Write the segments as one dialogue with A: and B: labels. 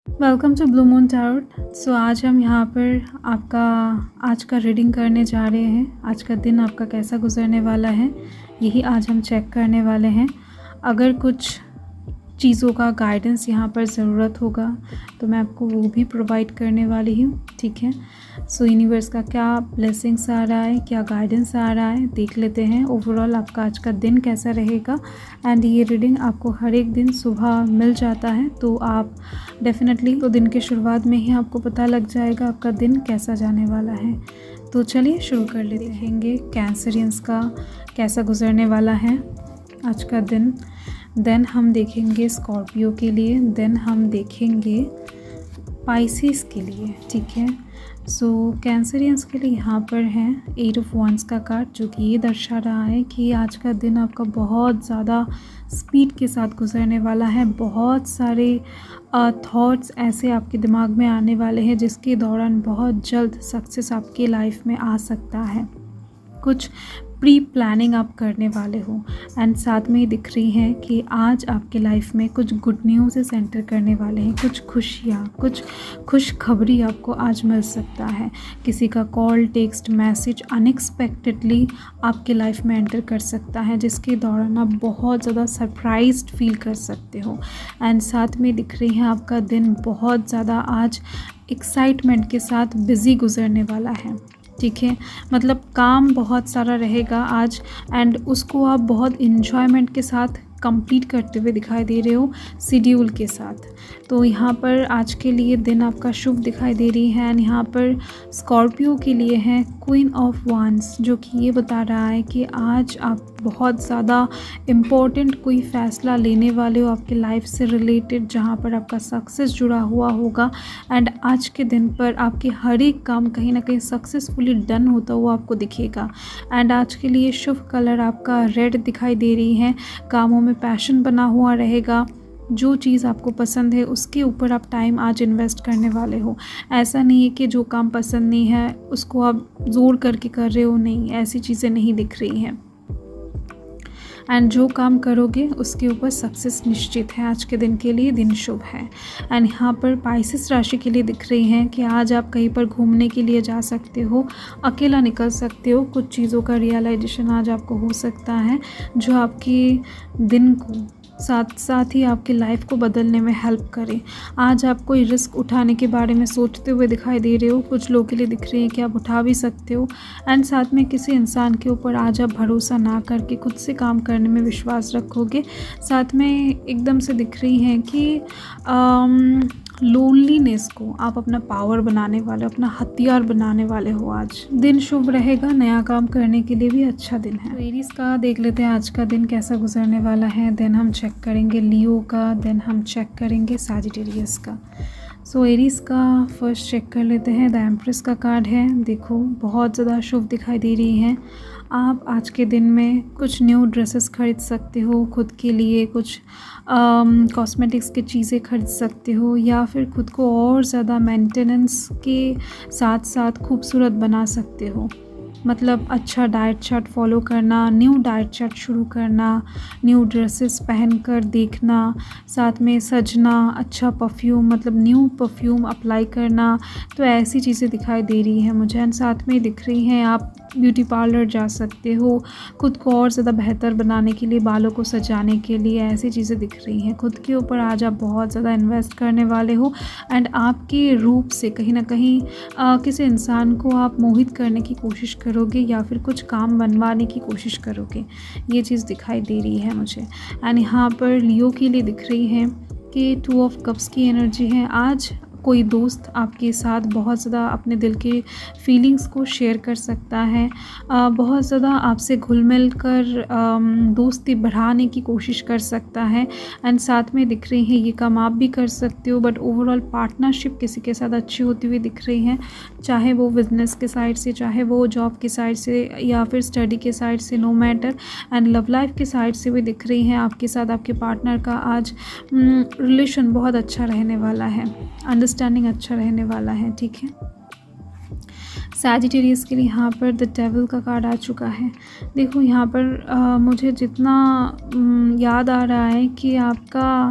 A: Welcome to blue moon tarot. So आज हम यहाँ पर आपका आज का रीडिंग करने जा रहे हैं। आज का दिन आपका कैसा गुजरने वाला है यही आज हम चेक करने वाले हैं। अगर कुछ चीज़ों का गाइडेंस यहाँ पर ज़रूरत होगा तो मैं आपको वो भी प्रोवाइड करने वाली हूँ, ठीक है। सो यूनिवर्स का क्या ब्लेसिंग्स आ रहा है, क्या गाइडेंस आ रहा है, देख लेते हैं ओवरऑल आपका आज का दिन कैसा रहेगा। एंड ये रीडिंग आपको हर एक दिन सुबह मिल जाता है, तो आप डेफिनेटली तो दिन की शुरुआत में ही आपको पता लग जाएगा आपका दिन कैसा जाने वाला है। तो चलिए शुरू कर लेते हैं। कैंसरियंस का कैसा गुजरने वाला है आज का दिन। देन हम देखेंगे स्कॉर्पियो के लिए, देन हम देखेंगे पाइसेस के लिए, ठीक है। सो कैंसरियंस के लिए यहाँ पर है 8 ऑफ वांड्स का कार्ड, जो कि ये दर्शा रहा है कि आज का दिन आपका बहुत ज़्यादा स्पीड के साथ गुजरने वाला है। बहुत सारे थॉट्स ऐसे आपके दिमाग में आने वाले हैं जिसके दौरान बहुत जल्द सक्सेस आपकी लाइफ में आ सकता है। कुछ प्री प्लानिंग आप करने वाले हो एंड साथ में ही दिख रही है कि आज आपके लाइफ में कुछ गुड न्यूज़ एंटर करने वाले हैं। कुछ खुशियाँ, कुछ खुशखबरी आपको आज मिल सकता है। किसी का कॉल, टेक्स्ट, मैसेज अनएक्सपेक्टेडली आपके लाइफ में एंटर कर सकता है, जिसके दौरान आप बहुत ज़्यादा सरप्राइज्ड फील कर सकते हो। एंड साथ में दिख रही है आपका दिन बहुत ज़्यादा आज एक्साइटमेंट के साथ बिज़ी गुजरने वाला है, ठीक है। मतलब काम बहुत सारा रहेगा आज एंड उसको आप बहुत इन्जॉयमेंट के साथ कंप्लीट करते हुए दिखाई दे रहे हो शेड्यूल के साथ। तो यहाँ पर आज के लिए दिन आपका शुभ दिखाई दे रही है। एंड यहाँ पर स्कॉर्पियो के लिए है क्वीन ऑफ वांड्स, जो कि ये बता रहा है कि आज आप बहुत ज़्यादा इम्पोर्टेंट कोई फ़ैसला लेने वाले हो आपके लाइफ से रिलेटेड, जहाँ पर आपका सक्सेस जुड़ा हुआ होगा। एंड आज के दिन पर आपके हर एक काम कहीं ना कहीं सक्सेसफुली डन होता हुआ आपको दिखेगा। एंड आज के लिए शुभ कलर आपका रेड दिखाई दे रही है। कामों में पैशन बना हुआ रहेगा। जो चीज़ आपको पसंद है उसके ऊपर आप टाइम आज इन्वेस्ट करने वाले हो। ऐसा नहीं है कि जो काम पसंद नहीं है उसको आप ज़ोर करके कर रहे हो, नहीं, ऐसी चीज़ें नहीं दिख रही हैं। एंड जो काम करोगे उसके ऊपर सक्सेस निश्चित है। आज के दिन के लिए दिन शुभ है। एंड यहाँ पर पाइसेस राशि के लिए दिख रही हैं कि आज आप कहीं पर घूमने के लिए जा सकते हो, अकेला निकल सकते हो। कुछ चीज़ों का रियलाइजेशन आज आपको हो सकता है जो आपके दिन को साथ साथ ही आपकी लाइफ को बदलने में हेल्प करे। आज आप कोई रिस्क उठाने के बारे में सोचते हुए दिखाई दे रहे हो। कुछ लोगों के लिए दिख रही है कि आप उठा भी सकते हो। एंड साथ में किसी इंसान के ऊपर आज आप भरोसा ना करके खुद से काम करने में विश्वास रखोगे। साथ में एकदम से दिख रही हैं कि लोनलीनेस को आप अपना पावर बनाने वाले, अपना हथियार बनाने वाले हो। आज दिन शुभ रहेगा, नया काम करने के लिए भी अच्छा दिन है। तो एरीज का देख लेते हैं आज का दिन कैसा गुजरने वाला है। देन हम चेक करेंगे लियो का, देन हम चेक करेंगे सैजिटेरियस का। सो एरीज का फर्स्ट चेक कर लेते हैं। द एम्प्रेस का कार्ड है। देखो बहुत ज़्यादा शुभ दिखाई दे रही है। आप आज के दिन में कुछ न्यू ड्रेसेस खरीद सकते हो, खुद के लिए कुछ कॉस्मेटिक्स की चीज़ें खरीद सकते हो, या फिर खुद को और ज़्यादा मेंटेनेंस के साथ साथ खूबसूरत बना सकते हो। मतलब अच्छा डाइट चार्ट फॉलो करना, न्यू डाइट चार्ट शुरू करना, न्यू ड्रेसेस पहनकर देखना, साथ में सजना, अच्छा परफ्यूम मतलब न्यू परफ्यूम अप्लाई करना। तो ऐसी चीज़ें दिखाई दे रही हैं मुझे। एंड साथ में दिख रही हैं आप ब्यूटी पार्लर जा सकते हो, खुद को और ज़्यादा बेहतर बनाने के लिए, बालों को सजाने के लिए, ऐसी चीज़ें दिख रही हैं। खुद के ऊपर आज आप बहुत ज़्यादा इन्वेस्ट करने वाले हो। एंड आपके रूप से कहीं ना कहीं किसी इंसान को आप मोहित करने की कोशिश करोगे या फिर कुछ काम बनवाने की कोशिश करोगे, ये चीज़ दिखाई दे रही है मुझे। एंड यहाँ पर लियो के लिए दिख रही है कि 2 ऑफ कप्स की एनर्जी है। आज कोई दोस्त आपके साथ बहुत ज़्यादा अपने दिल के फीलिंग्स को शेयर कर सकता है, बहुत ज़्यादा आपसे घुल मिल कर दोस्ती बढ़ाने की कोशिश कर सकता है। एंड साथ में दिख रही है ये काम आप भी कर सकते हो, बट ओवरऑल पार्टनरशिप किसी के साथ अच्छी होती हुई दिख रही है, चाहे वो बिजनेस के साइड से, चाहे वो जॉब के साइड से, या फिर स्टडी के साइड से, no matter. And love life के साइड से भी दिख रही हैं आपके साथ आपके पार्टनर का आज रिलेशन बहुत अच्छा रहने वाला है, अंडरस्टैंडिंग अच्छा रहने वाला है, ठीक है। सैजिटेरियस के लिए यहाँ पर द डेविल का कार्ड आ चुका है। देखो यहाँ पर मुझे जितना याद आ रहा है कि आपका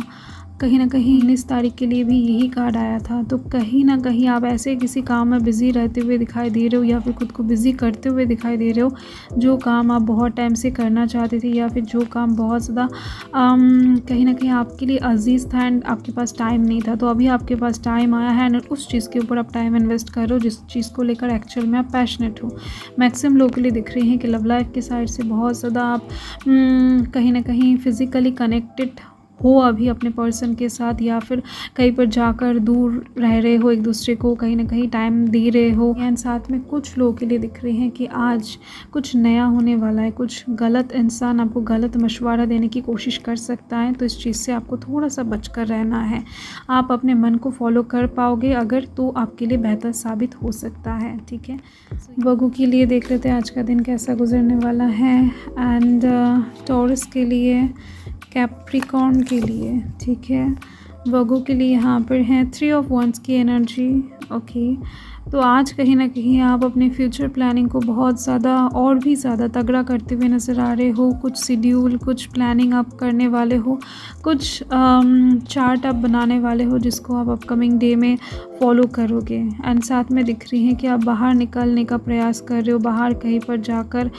A: कहीं न कहीं 19 तारीख के लिए भी यही कार्ड आया था। तो कहीं न कहीं आप ऐसे किसी काम में बिज़ी रहते हुए दिखाई दे रहे हो या फिर खुद को बिज़ी करते हुए दिखाई दे रहे हो, जो काम आप बहुत टाइम से करना चाहते थे या फिर जो काम बहुत ज़्यादा कहीं न कहीं आपके लिए अज़ीज़ था एंड आपके पास टाइम नहीं था। तो अभी आपके पास टाइम आया है एंड उस चीज़ के ऊपर आप टाइम इन्वेस्ट कर रहे हो जिस चीज़ को लेकर एक्चुअल में आप पैशनेट हो। मैक्सिमम लोगों के लिए दिख रही हैं कि लव लाइफ़ की साइड से बहुत ज़्यादा आप कहीं न कहीं फ़िज़िकली कनेक्टेड हो अभी अपने पर्सन के साथ, या फिर कहीं पर जाकर दूर रह रहे हो, एक दूसरे को कहीं न कहीं टाइम दे रहे हो। एंड साथ में कुछ लोगों के लिए दिख रहे हैं कि आज कुछ नया होने वाला है, कुछ गलत इंसान आपको गलत मशवरा देने की कोशिश कर सकता है, तो इस चीज़ से आपको थोड़ा-सा बचकर रहना है। आप अपने मन को फॉलो कर पाओगे अगर, तो आपके लिए बेहतर साबित हो सकता है, ठीक है। वर्गो के लिए देख लेते हैं आज का दिन कैसा गुजरने वाला है एंड टॉरस के लिए, कैप्रिकॉर्न के लिए, ठीक है। वर्गो के लिए यहाँ पर है 3 ऑफ वंस की एनर्जी, ओके। तो आज कहीं न कहीं आप अपने फ्यूचर प्लानिंग को बहुत ज़्यादा और भी ज़्यादा तगड़ा करते हुए नज़र आ रहे हो। कुछ शेड्यूल, कुछ प्लानिंग आप करने वाले हो, कुछ चार्ट आप बनाने वाले हो जिसको आप अपकमिंग डे में फॉलो करोगे। एंड साथ में दिख रही हैं कि आप बाहर निकलने का प्रयास कर रहे हो, बाहर कहीं पर जाकर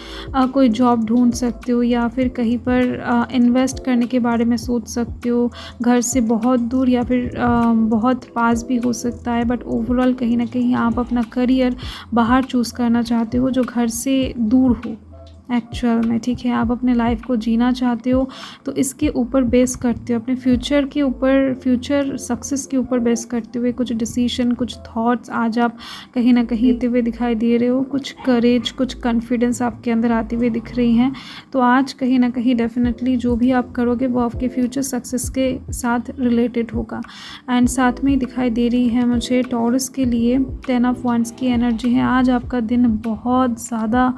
A: कोई जॉब ढूंढ सकते हो या फिर कहीं पर इन्वेस्ट करने के बारे में सोच सकते हो। घर से बहुत दूर या फिर बहुत पास भी हो सकता है, बट ओवरऑल कहीं ना कहीं आप अपना करियर बाहर चूज़ करना चाहते हो जो घर से दूर हो एक्चुअल में, ठीक है। आप अपने लाइफ को जीना चाहते हो, तो इसके ऊपर बेस करते हो, अपने फ्यूचर के ऊपर, फ्यूचर सक्सेस के ऊपर बेस करते हुए कुछ डिसीजन, कुछ थॉट्स आज आप कहीं ना कहीं लेते हुए दिखाई दे रहे हो। कुछ करेज, कुछ कॉन्फिडेंस आपके अंदर आती हुई दिख रही हैं। तो आज कहीं ना कहीं डेफिनेटली जो भी आप करोगे वो आपके फ्यूचर सक्सेस के साथ रिलेटेड होगा। एंड साथ में ही दिखाई दे रही है मुझे टॉरस के लिए 10 ऑफ वंस की एनर्जी है। आज आपका दिन बहुत ज़्यादा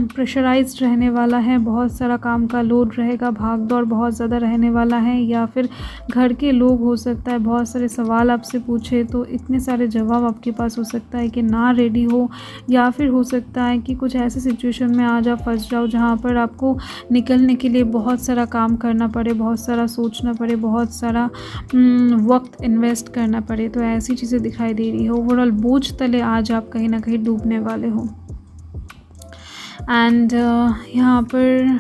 A: प्रेशराइज्ड रहने वाला है, बहुत सारा काम का लोड रहेगा, भाग दौड़ बहुत ज़्यादा रहने वाला है, या फिर घर के लोग हो सकता है बहुत सारे सवाल आपसे पूछे तो इतने सारे जवाब आपके पास हो सकता है कि ना रेडी हो, या फिर हो सकता है कि कुछ ऐसे सिचुएशन में आज आप फंस जाओ जहाँ पर आपको निकलने के लिए बहुत सारा काम करना पड़े, बहुत सारा सोचना पड़े, बहुत सारा वक्त इन्वेस्ट करना पड़े। तो ऐसी चीज़ें दिखाई दे रही है। ओवरऑल बोझ तले आज आप कहीं ना कहीं डूबने वाले हो। एंड यहाँ पर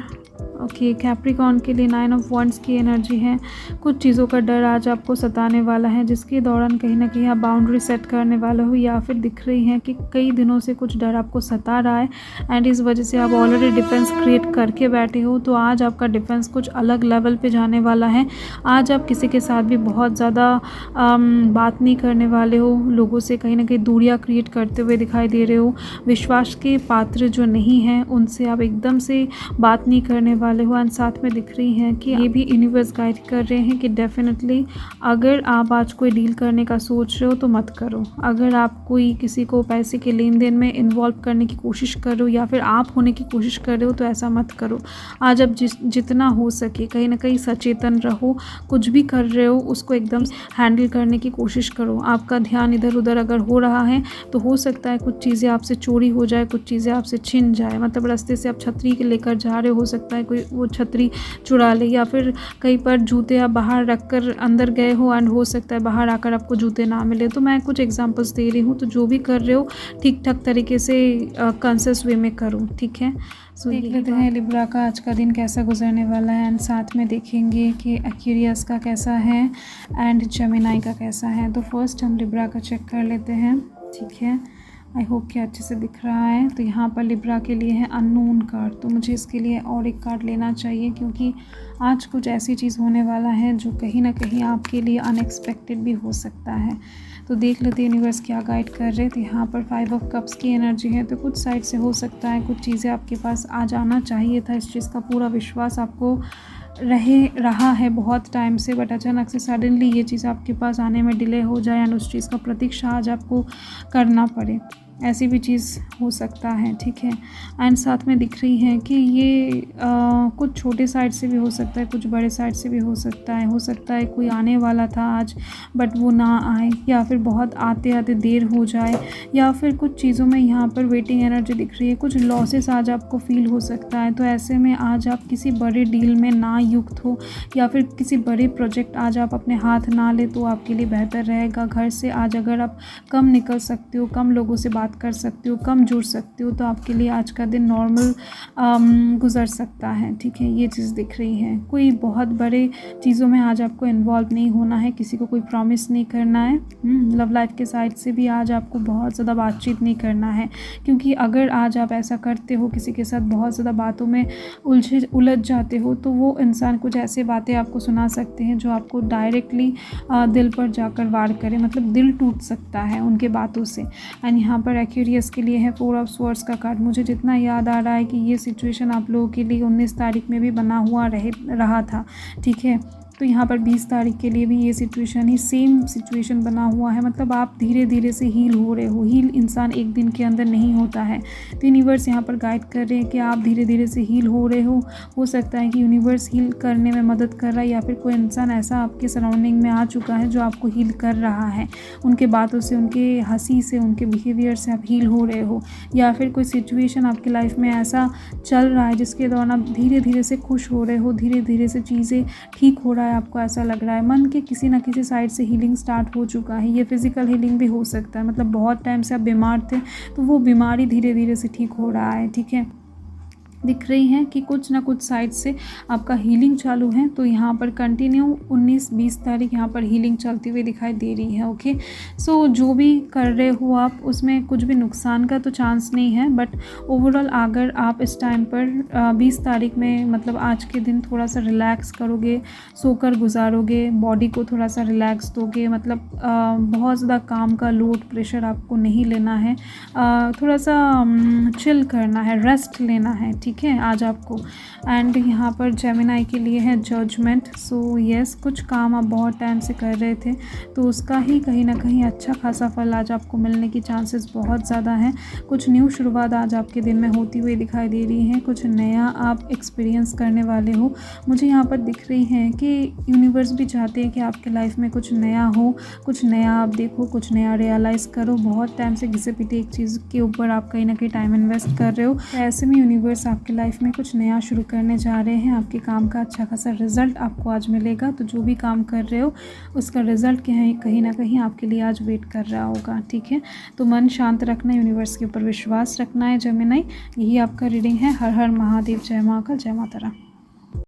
A: ओके, कैप्रिकॉर्न के लिए 9 ऑफ वंस की एनर्जी है। कुछ चीज़ों का डर आज आपको सताने वाला है जिसके दौरान कहीं ना कहीं आप बाउंड्री सेट करने वाले हो, या फिर दिख रही हैं कि कई दिनों से कुछ डर आपको सता रहा है एंड इस वजह से आप ऑलरेडी डिफेंस क्रिएट करके बैठे हो। तो आज आपका डिफेंस कुछ अलग लेवल पे जाने वाला है। आज आप किसी के साथ भी बहुत ज़्यादा बात नहीं करने वाले हो, लोगों से कहीं ना कहीं दूरियाँ क्रिएट करते हुए दिखाई दे रहे हो। विश्वास के पात्र जो नहीं हैं उनसे आप एकदम से बात नहीं करने वाले हो। एंड साथ में दिख रही हैं कि ये भी यूनिवर्स गाइड कर रहे हैं कि डेफिनेटली अगर आप आज कोई डील करने का सोच रहे हो तो मत करो। अगर आप कोई किसी को पैसे के लेन देन में इन्वॉल्व करने की कोशिश कर रहे हो या फिर आप होने की कोशिश कर रहे हो तो ऐसा मत करो। आज आप जितना हो सके कहीं ना कहीं सचेतन रहो। कुछ भी कर रहे हो उसको एकदम हैंडल करने की कोशिश करो। आपका ध्यान इधर उधर अगर हो रहा है तो हो सकता है कुछ चीज़ें आपसे चोरी हो जाए, कुछ चीज़ें आपसे छिन जाए। मतलब रास्ते से आप छतरी के लेकर जा रहे हो सकता है कोई वो छतरी चुरा ले, या फिर कहीं पर जूते आप बाहर रख कर अंदर गए हो एंड हो सकता है बाहर आकर आपको जूते ना मिले। तो मैं कुछ एग्जांपल्स दे रही हूँ, तो जो भी कर रहे हो ठीक ठाक तरीके से कॉन्शियस वे में करो, ठीक है। सो देख लेते हैं लिब्रा का आज का दिन कैसा गुजरने वाला है एंड साथ में देखेंगे कि एक्वेरियस का कैसा है एंड जेमिनी का कैसा है। तो फर्स्ट हम लिब्रा का चेक कर लेते हैं, ठीक है। आई होप कि अच्छे से दिख रहा है। तो यहाँ पर लिब्रा के लिए है अननोन कार्ड, तो मुझे इसके लिए और एक कार्ड लेना चाहिए क्योंकि आज कुछ ऐसी चीज़ होने वाला है जो कहीं ना कहीं आपके लिए अनएक्सपेक्टेड भी हो सकता है। तो देख लेते हैं यूनिवर्स क्या गाइड कर रहे। तो यहाँ पर 5 ऑफ कप्स की एनर्जी है, तो कुछ साइड से हो सकता है कुछ चीज़ें आपके पास आ जाना चाहिए था। इस चीज़ का पूरा विश्वास आपको रहा है बहुत टाइम से, बट अचानक से सडनली ये चीज़ आपके पास आने में डिले हो जाए एंड उस चीज़ का प्रतीक्षा आज आपको करना पड़े। ऐसी भी चीज़ हो सकता है, ठीक है। एंड साथ में दिख रही है कि ये कुछ छोटे साइड से भी हो सकता है, कुछ बड़े साइड से भी हो सकता है कोई आने वाला था आज बट वो ना आए, या फिर बहुत आते आते देर हो जाए, या फिर कुछ चीज़ों में यहाँ पर वेटिंग एनर्जी दिख रही है, कुछ लॉसेस आज आपको फील हो सकता है। तो ऐसे में आज आप किसी बड़े डील में ना युक्त हो, या फिर किसी बड़े प्रोजेक्ट आज आप अपने हाथ ना ले तो आपके लिए बेहतर रहेगा। घर से आज अगर आप कम निकल सकते हो, कम लोगों से बात कर सकते हो, कम जुड़ सकते हो, तो आपके लिए आज का दिन नॉर्मल गुजर सकता है, ठीक है। ये चीज़ दिख रही है। कोई बहुत बड़े चीज़ों में आज आपको इन्वॉल्व नहीं होना है, किसी को कोई प्रॉमिस नहीं करना है। लव लाइफ के साइड से भी आज आपको बहुत ज़्यादा बातचीत नहीं करना है, क्योंकि अगर आज आप ऐसा करते हो, किसी के साथ बहुत ज़्यादा बातों में उलझ जाते हो, तो वो इंसान कुछ ऐसे बातें आपको सुना सकते हैं जो आपको डायरेक्टली दिल पर जाकर वार करे, मतलब दिल टूट सकता है उनके बातों से। एंड यहाँ पर एक्वेरियस के लिए है 4 ऑफ स्वॉर्ड्स का कार्ड। मुझे जितना याद आ रहा है कि ये सिचुएशन आप लोगों के लिए 19 तारीख में भी बना हुआ रहा था, ठीक है। तो यहाँ पर 20 तारीख के लिए भी ये सिचुएशन ही सेम सिचुएशन बना हुआ है, मतलब आप धीरे धीरे से हील हो रहे हो। हील इंसान एक दिन के अंदर नहीं होता है, तो यूनिवर्स यहाँ पर गाइड कर रहे हैं कि आप धीरे धीरे से हील हो रहे हो सकता है कि यूनिवर्स हील करने में मदद कर रहा है, या फिर कोई इंसान ऐसा आपके सराउंडिंग में आ चुका है जो आपको हील कर रहा है। उनके बातों से, उनके हंसी से, उनके बिहेवियर से आप हील हो रहे हो, या फिर कोई सिचुएशन आपकी लाइफ में ऐसा चल रहा है जिसके दौरान आप धीरे धीरे से खुश हो रहे हो, धीरे धीरे से चीज़ें ठीक हो रहा है, आपको ऐसा लग रहा है। मन के किसी ना किसी साइड से हीलिंग स्टार्ट हो चुका है। ये फिजिकल हीलिंग भी हो सकता है, मतलब बहुत टाइम से आप बीमार थे तो वो बीमारी धीरे धीरे से ठीक हो रहा है, ठीक है। दिख रही हैं कि कुछ ना कुछ साइड से आपका हीलिंग चालू है, तो यहाँ पर कंटिन्यू 19-20 तारीख यहाँ पर हीलिंग चलती हुई दिखाई दे रही है, ओके। सो जो भी कर रहे हो आप, उसमें कुछ भी नुकसान का तो चांस नहीं है, बट ओवरऑल अगर आप इस टाइम पर 20 तारीख में, मतलब आज के दिन थोड़ा सा रिलैक्स करोगे, सोकर गुजारोगे, बॉडी को थोड़ा सा रिलैक्स दोगे, मतलब बहुत ज़्यादा काम का लोड प्रेशर आपको नहीं लेना है, थोड़ा सा चिल करना है, रेस्ट लेना है, ठीक है आज आपको। एंड यहाँ पर जेमिनाई के लिए है जजमेंट। सो यस, कुछ काम आप बहुत टाइम से कर रहे थे तो उसका ही कहीं ना कहीं अच्छा खासा फल आज आपको मिलने की चांसेस बहुत ज़्यादा हैं। कुछ न्यू शुरुआत आज आपके दिन में होती हुई दिखाई दे रही है, कुछ नया आप एक्सपीरियंस करने वाले हो। मुझे यहाँ पर दिख रही है कि यूनिवर्स भी चाहते हैं कि आपके लाइफ में कुछ नया हो, कुछ नया आप देखो, कुछ नया रियलाइज़ करो। बहुत टाइम से घिसे पिटे एक चीज़ के ऊपर आप कहीं ना कहीं टाइम इन्वेस्ट कर रहे हो, तो ऐसे में यूनिवर्स आपकी लाइफ में कुछ नया शुरू करने जा रहे हैं। आपके काम का अच्छा खासा रिजल्ट आपको आज मिलेगा, तो जो भी काम कर रहे हो उसका रिजल्ट कहीं ना कहीं आपके लिए आज वेट कर रहा होगा, ठीक है। तो मन शांत रखना है, यूनिवर्स के ऊपर विश्वास रखना है जेमिनी। यही आपका रीडिंग है। हर हर महादेव, जय महाकाल, जय माता रानी।